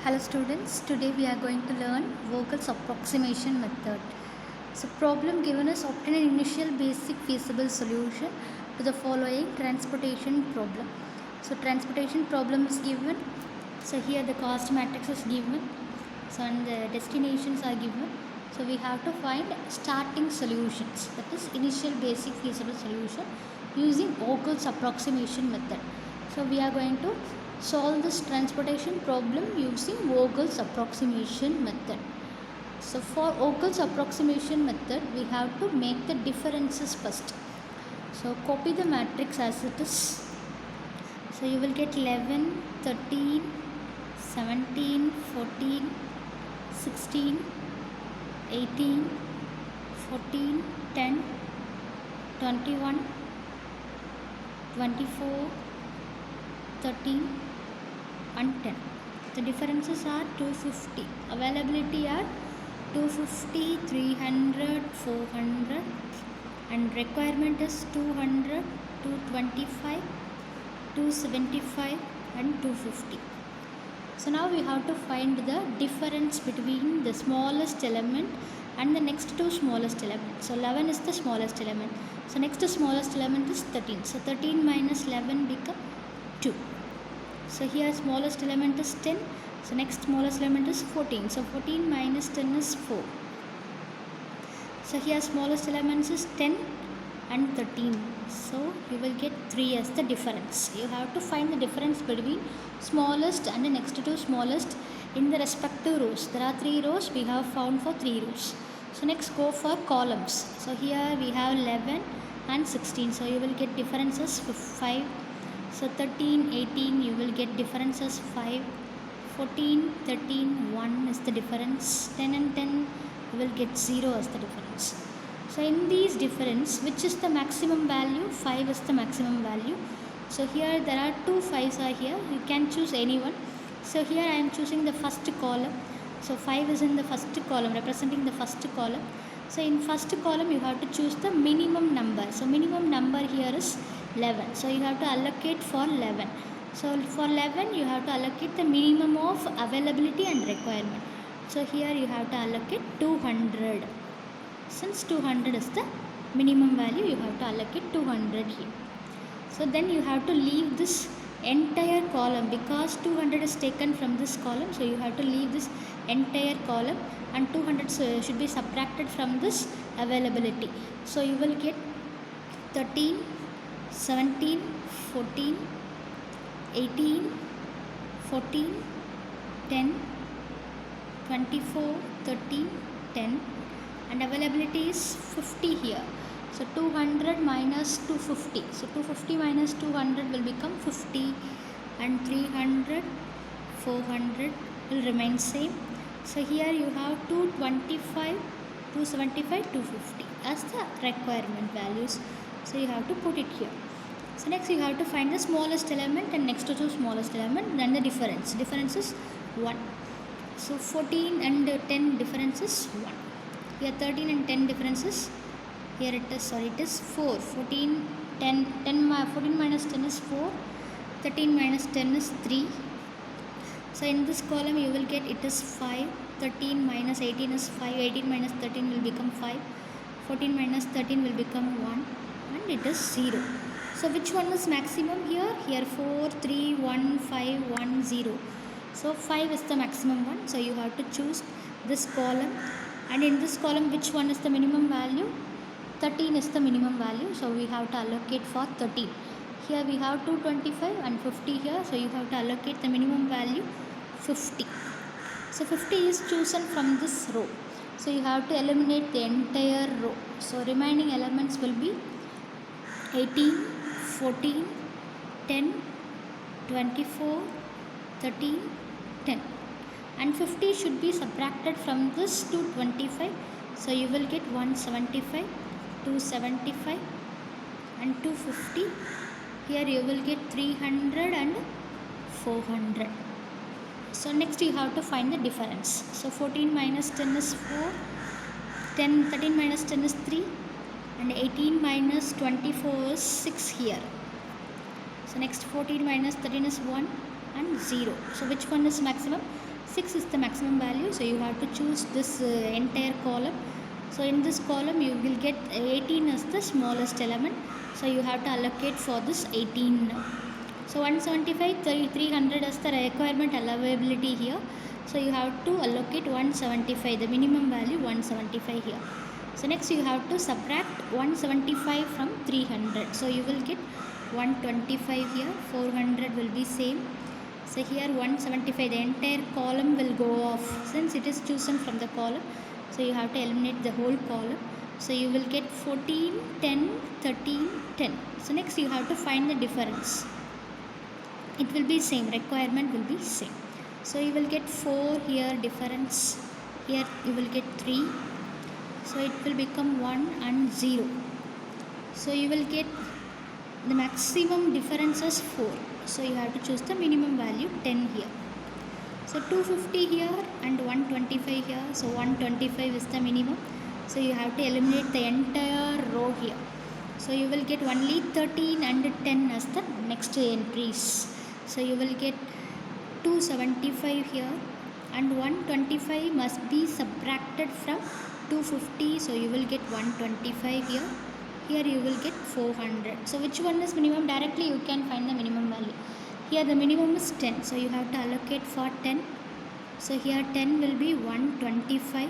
Hello students, today we are going to learn Vogel's approximation method. So problem given is obtain an initial basic feasible solution to the following transportation problem. So transportation problem is given. So here the cost matrix is given. So and the destinations are given. So we have to find starting solutions, that is initial basic feasible solution using Vogel's approximation method. So we are going to solve this transportation problem using Vogel's approximation method. So for Vogel's approximation method, we have to make the differences first. So copy the matrix as it is. So you will get 11, 13, 17, 14, 16, 18, 14, 10, 21, 24, 13 and 10. The differences are 250. Availability are 250, 300, 400 and requirement is 200, 225, 275 and 250. So now we have to find the difference between the smallest element and the next two smallest elements. So 11 is the smallest element. So next smallest element is 13. So 13 minus 11 become 2. So here smallest element is 10. So next smallest element is 14. So 14 minus 10 is 4. So here smallest elements is 10 and 13. So you will get 3 as the difference. You have to find the difference between smallest and the next two smallest in the respective rows. There are 3 rows. We have found for 3 rows. So next go for columns. So here we have 11 and 16. So you will get differences 5. So 13, 18 you will get differences 5, 14, 13, 1 is the difference, 10 and 10 you will get 0 as the difference. So in these difference, which is the maximum value? 5 is the maximum value. So here there are 2 5s are here, you can choose any one. So here I am choosing the first column. So 5 is in the first column, representing the first column. So in first column you have to choose the minimum number. So minimum number here is 11. So you have to allocate for 11. So for 11 you have to allocate the minimum of availability and requirement. So here you have to allocate 200. Since 200 is the minimum value, you have to allocate 200 here. So then you have to leave this entire column because 200 is taken from this column. So you have to leave this entire column and 200 should be subtracted from this availability. So you will get 13, 17, 14, 18, 14, 10, 24, 13, 10 and availability is 50 here. So 200 minus 250. So 250 minus 200 will become 50 and 300, 400 will remain same. So here you have 225, 275, 250 as the requirement values. So you have to put it here. So next you have to find the smallest element and next to the smallest element, then the difference. Difference is 1. So 14 and 10 difference is 1. Here 13 and 10 differences. Here it is 4. 14 minus 10 is 4. 13 minus 10 is 3. So in this column you will get it is 5. 13 minus 18 is 5. 18 minus 13 will become 5. 14 minus 13 will become 1 and it is 0. So which one is maximum here? Here 4, 3, 1, 5, 1, 0. So 5 is the maximum one. So you have to choose this column. And in this column which one is the minimum value? 13 is the minimum value. So we have to allocate for 13. Here we have 225 and 50 here. So you have to allocate the minimum value 50. So 50 is chosen from this row. So you have to eliminate the entire row. So remaining elements will be 18, 14, 10, 24, 13, 10. And 50 should be subtracted from this 225. So you will get 175, 275 and 250. Here you will get 300 and 400. So next you have to find the difference. So 14 minus 10 is 4. 13 minus 10 is 3. And 18 minus 24 is 6 here. So next 14 minus 13 is 1 and 0. So which one is maximum? 6 is the maximum value, so you have to choose this entire column. So in this column you will get 18 as the smallest element, so you have to allocate for this 18 now. So 175, 300 as the requirement allowability here, so you have to allocate 175, the minimum value 175 here. So next you have to subtract 175 from 300, so you will get 125 here, 400 will be same. So here 175, the entire column will go off since it is chosen from the column, so you have to eliminate the whole column. So you will get 14, 10, 13, 10. So next you have to find the difference. It will be same, requirement will be same. So you will get 4 here difference, here you will get 3, so it will become 1 and 0. So you will get the maximum difference is 4, so you have to choose the minimum value 10 here. So 250 here and 125 here, so 125 is the minimum, so you have to eliminate the entire row here. So you will get only 13 and 10 as the next entries. So you will get 275 here and 125 must be subtracted from 250, so you will get 125 here. Here you will get 400. So which one is minimum? Directly you can find the minimum value. Here the minimum is 10, so you have to allocate for 10. So here 10 will be 125.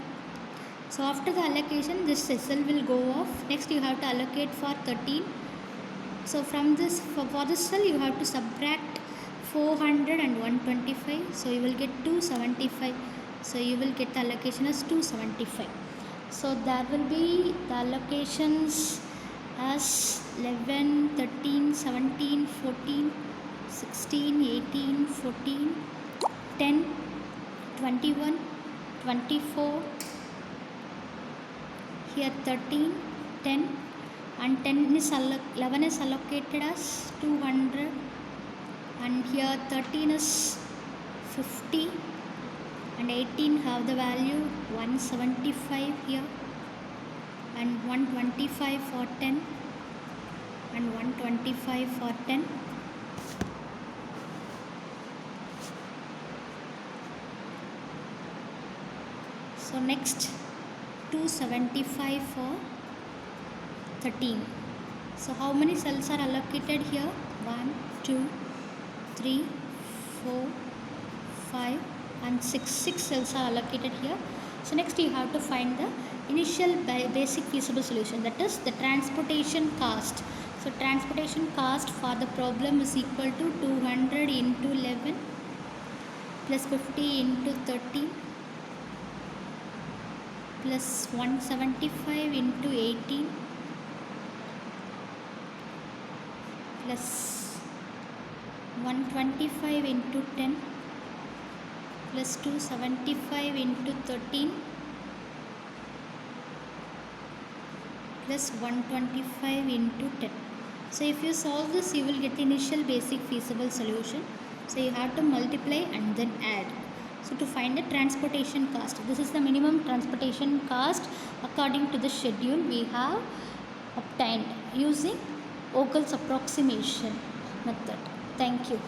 So after the allocation this cell will go off. Next you have to allocate for 13. So from this, for this cell you have to subtract 400 and 125, so you will get 275. So you will get the allocation as 275. So there will be the allocations as 11, 13, 17, 14, 16, 18, 14, 10, 21, 24, here 13, 10, and 10 is 11 is allocated as 200, and here 13 is 50, and 18 have the value 175 here, and 125 for 10, and 125 for 10. So next 275 for 13. So how many cells are allocated here? 1, 2, 3, 4, 5 and 6. 6 cells are allocated here. So next you have to find the initial basic feasible solution, that is the transportation cost. So transportation cost for the problem is equal to 200 into 11 plus 50 into 13 plus 175 into 18 plus 125 into 10 plus 275 into 13 plus 125 into 10. So if you solve this, you will get the initial basic feasible solution. So you have to multiply and then add. So to find the transportation cost, this is the minimum transportation cost according to the schedule we have obtained using Vogel's approximation method. Thank you.